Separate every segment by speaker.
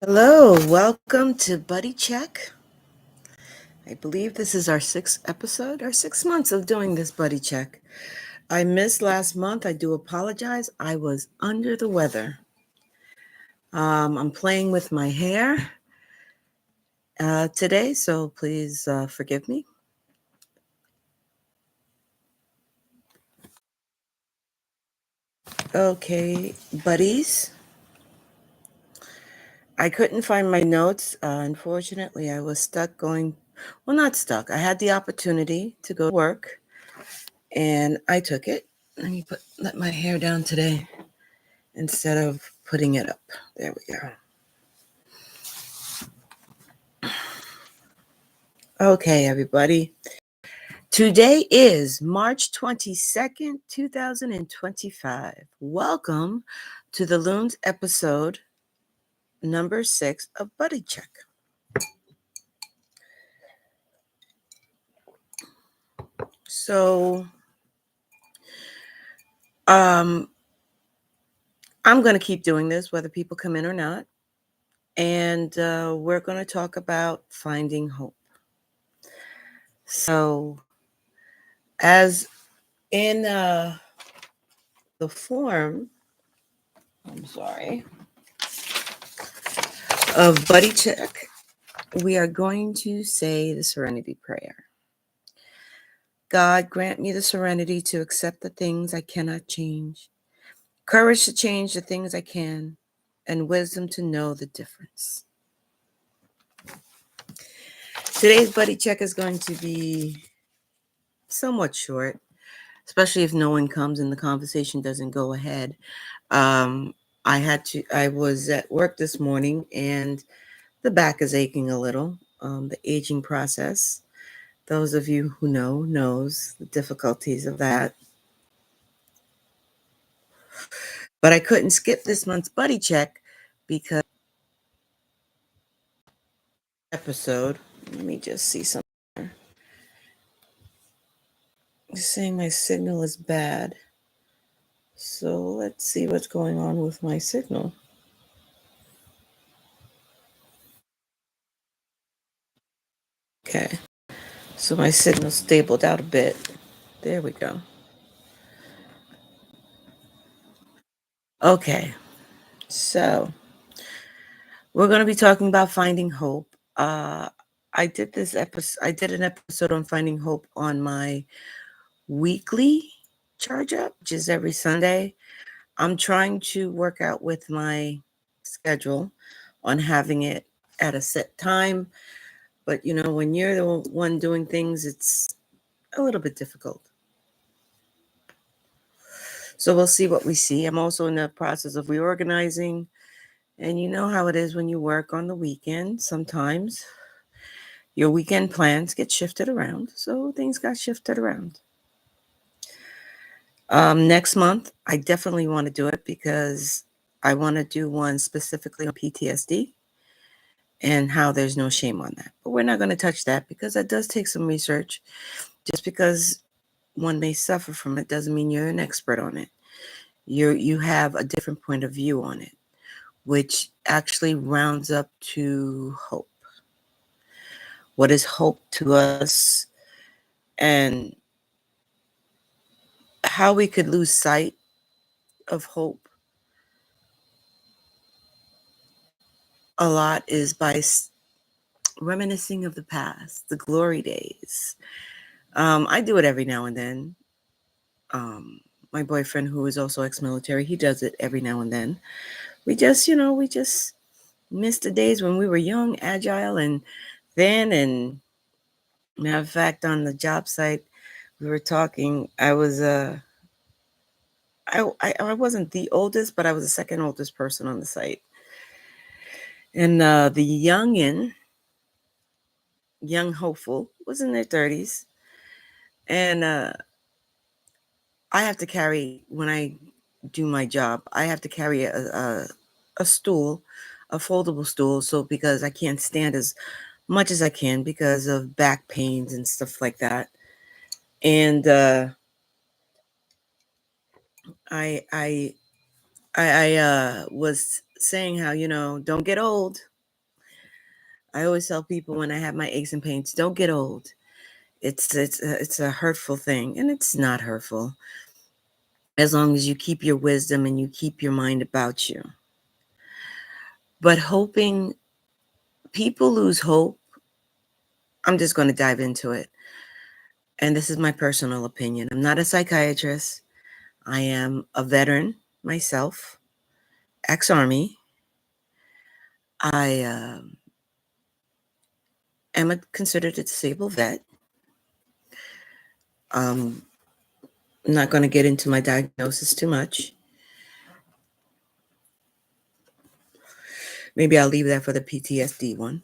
Speaker 1: Hello, welcome to Buddy Check. I believe this is our sixth episode, or 6 months of doing this Buddy Check. I missed last month. I do apologize. I was under the weather. I'm playing with my hair today, so please forgive me. Okay, buddies. I couldn't find my notes. Unfortunately, I was not stuck. I had the opportunity to go to work and I took it. Let my hair down today instead of putting it up. There we go. Okay, everybody. Today is March 22nd, 2025. Welcome to the Loons episode number 6 of Buddy Check. So, I'm going to keep doing this whether people come in or not. And we're going to talk about finding hope. So, as in the form, I'm sorry, of Buddy Check, we are going to say the Serenity Prayer. God, grant me the serenity to accept the things I cannot change, courage to change the things I can, and wisdom to know the difference. Today's Buddy Check is going to be somewhat short, especially if no one comes and the conversation doesn't go ahead. I was at work this morning and the back is aching a little. The aging process. Those of you who knows the difficulties of that. But I couldn't skip this month's Buddy Check because episode. Let me just see something. It's saying my signal is bad. So let's see what's going on with my signal. Okay. So my signal stabled out a bit. There we go. Okay. So we're going to be talking about finding hope. I did an episode on finding hope on my weekly charge up, which is every Sunday. I'm trying to work out with my schedule on having it at a set time. But when you're the one doing things, it's a little bit difficult. So we'll see what we see. I'm also in the process of reorganizing. And you know how it is when you work on the weekend. Sometimes your weekend plans get shifted around. So things got shifted around. Next month, I definitely want to do it because I want to do one specifically on PTSD and how there's no shame on that. But we're not going to touch that because that does take some research. Just because one may suffer from it doesn't mean you're an expert on it. You have a different point of view on it, which actually rounds up to hope. What is hope to us, and how we could lose sight of hope a lot is by reminiscing of the past, the glory days. I do it every now and then. My boyfriend, who is also ex-military, he does it every now and then. We just miss the days when we were young, agile, and thin. And matter of fact, on the job site, we were talking. I wasn't the oldest, but I was the second oldest person on the site. And the young hopeful, was in their 30s. And I have to carry, when I do my job, I have to carry a stool, a foldable stool. So because I can't stand as much as I can because of back pains and stuff like that. And I was saying how, don't get old. I always tell people when I have my aches and pains, don't get old. It's a hurtful thing, and it's not hurtful as long as you keep your wisdom and you keep your mind about you. But hoping, people lose hope. I'm just going to dive into it. And this is my personal opinion. I'm not a psychiatrist. I am a veteran myself, ex-Army. I am considered a disabled vet. I'm not going to get into my diagnosis too much. Maybe I'll leave that for the PTSD one.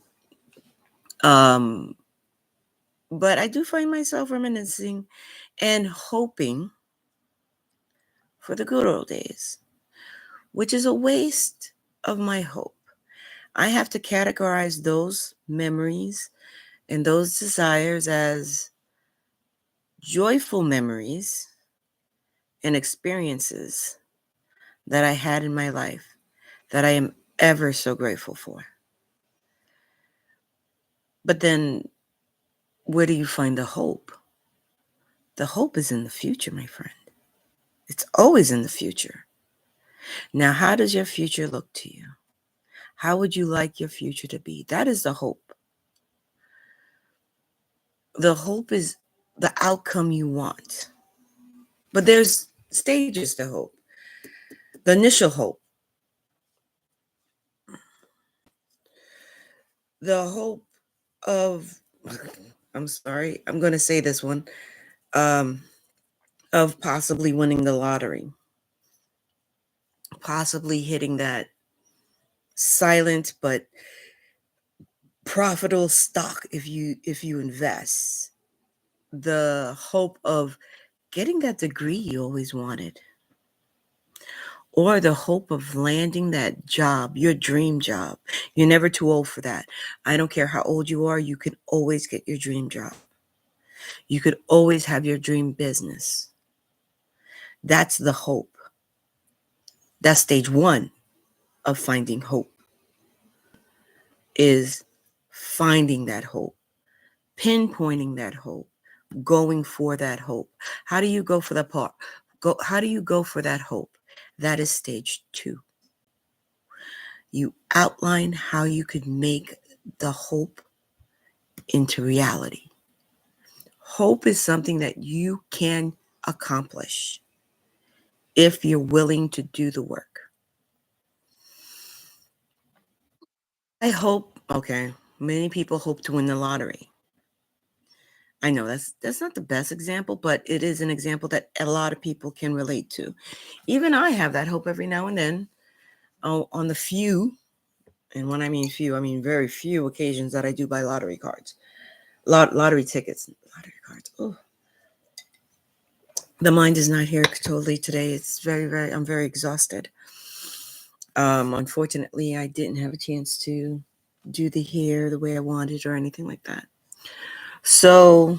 Speaker 1: But I do find myself reminiscing and hoping for the good old days, which is a waste of my hope. I have to categorize those memories and those desires as joyful memories and experiences that I had in my life that I am ever so grateful for. But then, where do you find the hope? The hope is in the future, my friend. It's always in the future. Now, how does your future look to you? How would you like your future to be? That is the hope. The hope is the outcome you want. But there's stages to hope. The initial hope. The hope of, I'm sorry, I'm going to say this one, of possibly winning the lottery, possibly hitting that silent but profitable stock if you invest. The hope of getting that degree you always wanted, or the hope of landing that job, your dream job. You're never too old for that. I don't care how old you are, you can always get your dream job. You could always have your dream business. That's the hope. That's stage one of finding hope, is finding that hope, pinpointing that hope, going for that hope. How do you go for that part? How do you go for that hope? That is stage two. You outline how you could make the hope into reality. Hope is something that you can accomplish if you're willing to do the work. Many people hope to win the lottery. I know that's not the best example, but it is an example that a lot of people can relate to. Even I have that hope every now and then, on the few, and when I mean few, I mean very few occasions that I do buy lottery cards, lottery tickets, lottery cards. Oh, the mind is not here totally today. It's I'm very exhausted. Unfortunately, I didn't have a chance to do the hair the way I wanted or anything like that. So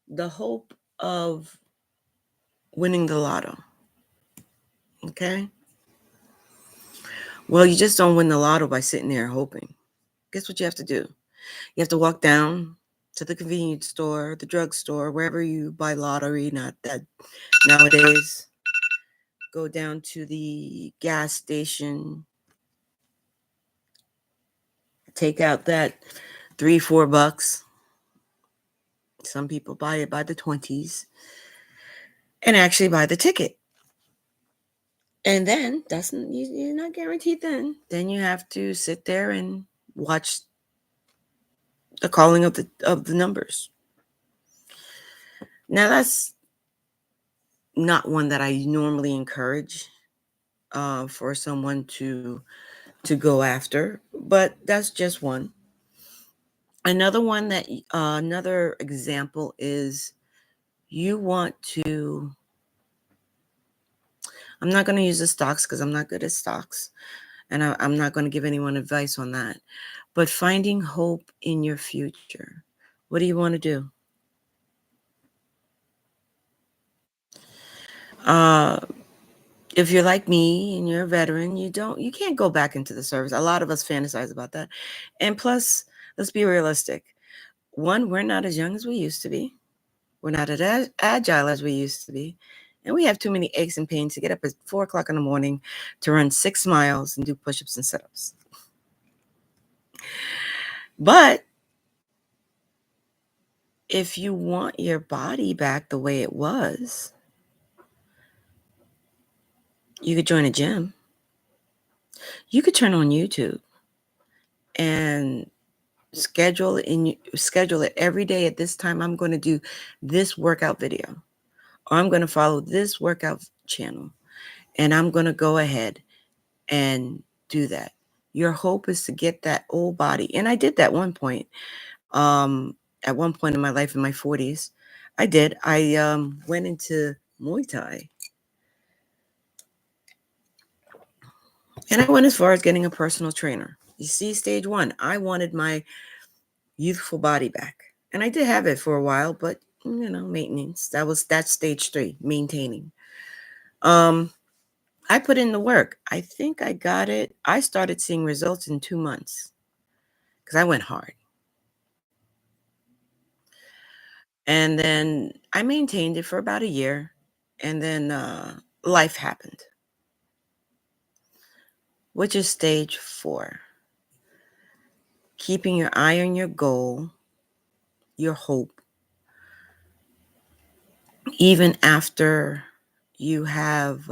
Speaker 1: the hope of winning the lotto. Okay. Well, you just don't win the lotto by sitting there hoping. Guess what you have to do? You have to walk down to the convenience store, the drugstore, wherever you buy lottery, not that nowadays. Go down to the gas station, take out that $3-4. Some people buy it by the 20s and actually buy the ticket. And then you're not guaranteed then. Then you have to sit there and watch the calling of the numbers. Now that's not one that I normally encourage for someone to go after, but that's just one. Another one that another example is, you want to. I'm not going to use the stocks because I'm not good at stocks, and I'm not going to give anyone advice on that. But finding hope in your future. What do you want to do? Uh, If you're like me and you're a veteran, you can't go back into the service. A lot of us fantasize about that. And plus, let's be realistic. One, we're not as young as we used to be. We're not as agile as we used to be. And we have too many aches and pains to get up at 4 o'clock in the morning to run 6 miles and do push-ups and sit-ups. But if you want your body back the way it was, you could join a gym. You could turn on YouTube and schedule it every day at this time. I'm going to do this workout video, or I'm going to follow this workout channel, and I'm going to go ahead and do that. Your hope is to get that old body. And I did that one point. At one point in my life, in my 40s, I did. I went into Muay Thai. And I went as far as getting a personal trainer. You see, stage one, I wanted my youthful body back. And I did have it for a while, but maintenance. That's stage 3, maintaining. I put in the work. I think I got it. I started seeing results in 2 months because I went hard. And then I maintained it for about a year. And then life happened, which is stage 4. Keeping your eye on your goal, your hope, even after you have,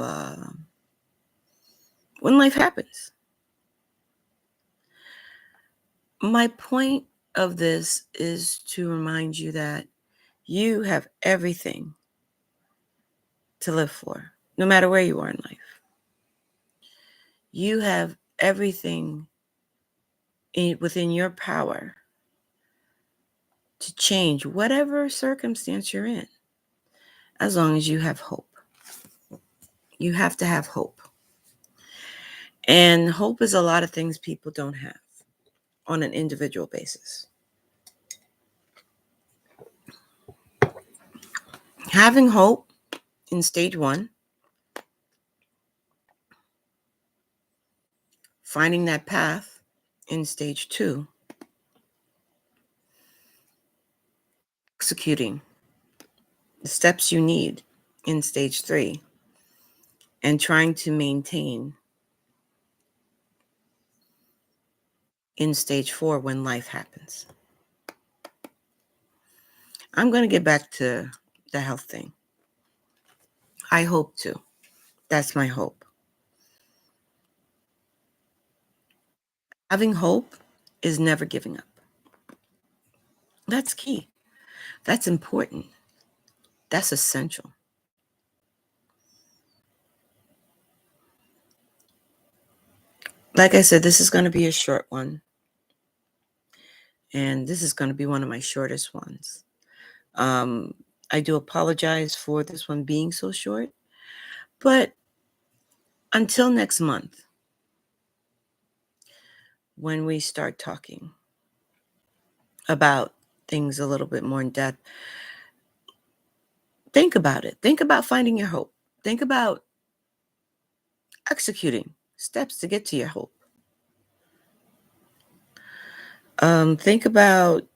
Speaker 1: when life happens. My point of this is to remind you that you have everything to live for, no matter where you are in life. You have everything within your power to change whatever circumstance you're in, as long as you have hope. You have to have hope. And hope is a lot of things people don't have on an individual basis. Having hope in stage 1, finding that path in stage 2, executing the steps you need in stage 3, and trying to maintain in stage 4 when life happens. I'm going to get back to the health thing. I hope to. That's my hope. Having hope is never giving up. That's key. That's important. That's essential. Like I said, this is going to be a short one. And this is going to be one of my shortest ones. I do apologize for this one being so short. But until next month, when we start talking about things a little bit more in depth, think about it. Think about finding your hope. Think about executing steps to get to your hope. Think about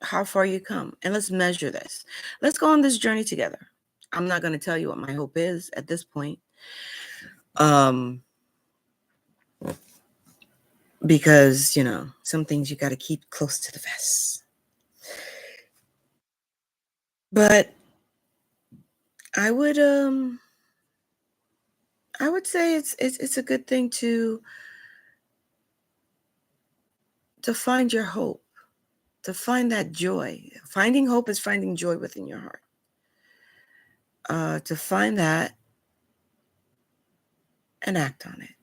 Speaker 1: how far you come, and let's measure this. Let's go on this journey together. I'm not going to tell you what my hope is at this point, because some things you got to keep close to the vest. But I would say it's a good thing to find your hope, to find that joy. Finding hope is finding joy within your heart. To find that and act on it.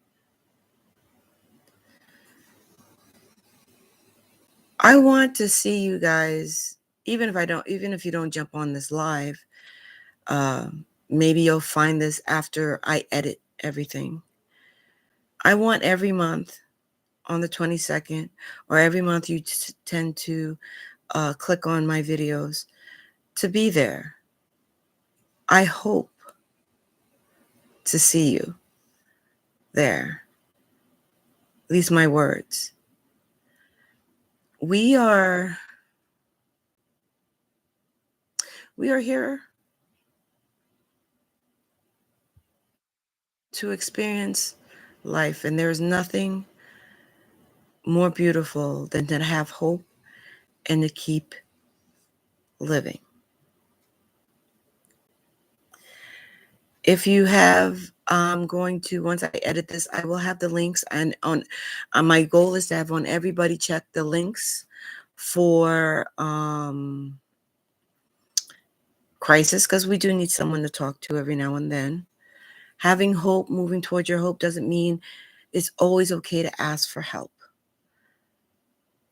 Speaker 1: I want to see you guys, even if you don't jump on this live, maybe you'll find this after I edit everything. I want every month on the 22nd, or every month you tend to click on my videos, to be there. I hope to see you there. At least my words. We are here to experience life, and there's nothing more beautiful than to have hope and to keep living. If you have, I'm going to, once I edit this, I will have the links, and on my goal is to have on everybody check the links for crisis, because we do need someone to talk to every now and then. Having hope, moving towards your hope, doesn't mean it's always okay to ask for help.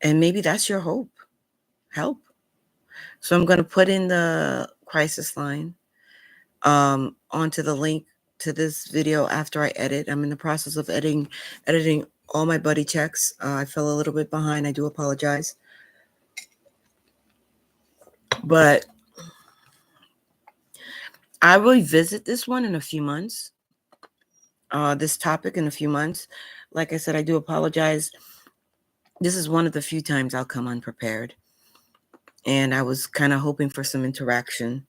Speaker 1: And maybe that's your hope, help. So I'm going to put in the crisis line onto the link to this video after I edit. I'm in the process of editing all my buddy checks. I fell a little bit behind. I do apologize. But I will revisit this one in a few months. This topic in a few months. Like I said, I do apologize. This is one of the few times I'll come unprepared. And I was kind of hoping for some interaction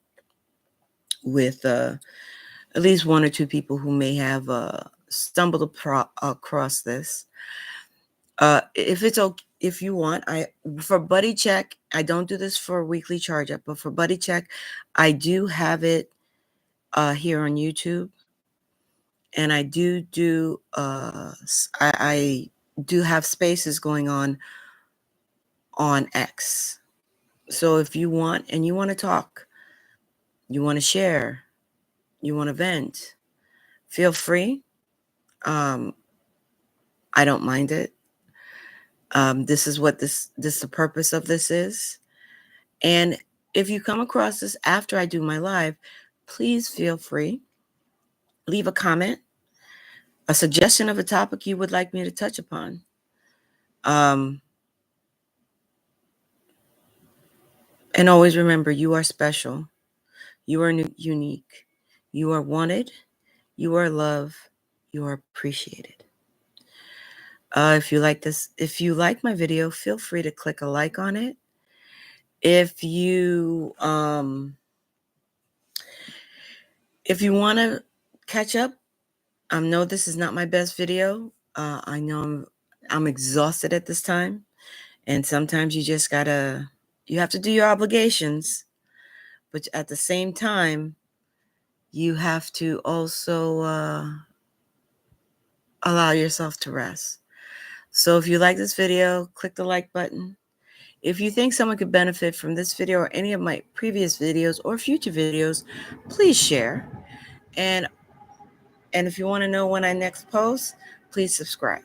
Speaker 1: with at least one or two people who may have stumbled across this. If you want, for Buddy Check, I don't do this for weekly charge up, but for Buddy Check, I do have it here on YouTube, and I do I do have spaces going on X. So if you want, and you want to talk, you want to share, you want to vent, feel free. I don't mind it. This is what the purpose of this is. And if you come across this after I do my live, please feel free. Leave a comment, a suggestion of a topic you would like me to touch upon. And always remember, you are special. You are unique. You are wanted. You are loved. You are appreciated. If you like my video, feel free to click a like on it. If you want to catch up, no, this is not my best video. I know I'm exhausted at this time, and sometimes you just you have to do your obligations, but at the same time, you have to also allow yourself to rest. So if you like this video, click the like button. If you think someone could benefit from this video or any of my previous videos or future videos, please share. And if you want to know when I next post, please subscribe.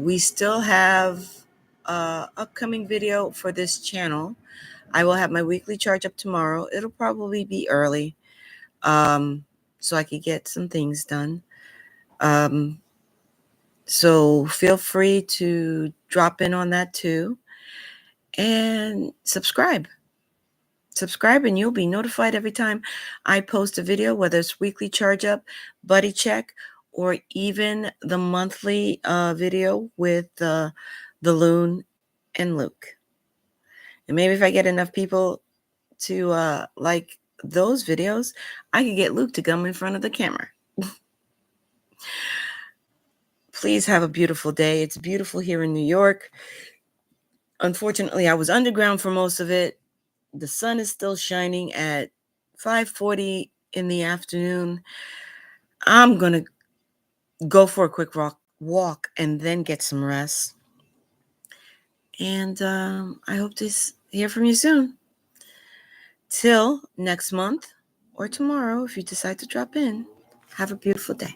Speaker 1: We still have upcoming video for this channel. I will have my weekly charge up tomorrow. It'll probably be early, so I could get some things done. So feel free to drop in on that too, and subscribe. Subscribe and you'll be notified every time I post a video, whether it's weekly charge up, buddy check, or even the monthly video with the Loon and Luke. And maybe if I get enough people to like those videos, I could get Luke to come in front of the camera. Please have a beautiful day. It's beautiful here in New York. Unfortunately, I was underground for most of it. The sun is still shining at 5:40 in the afternoon. I'm going to go for a quick walk and then get some rest. And I hope to hear from you soon. Till next month or tomorrow, if you decide to drop in. Have a beautiful day.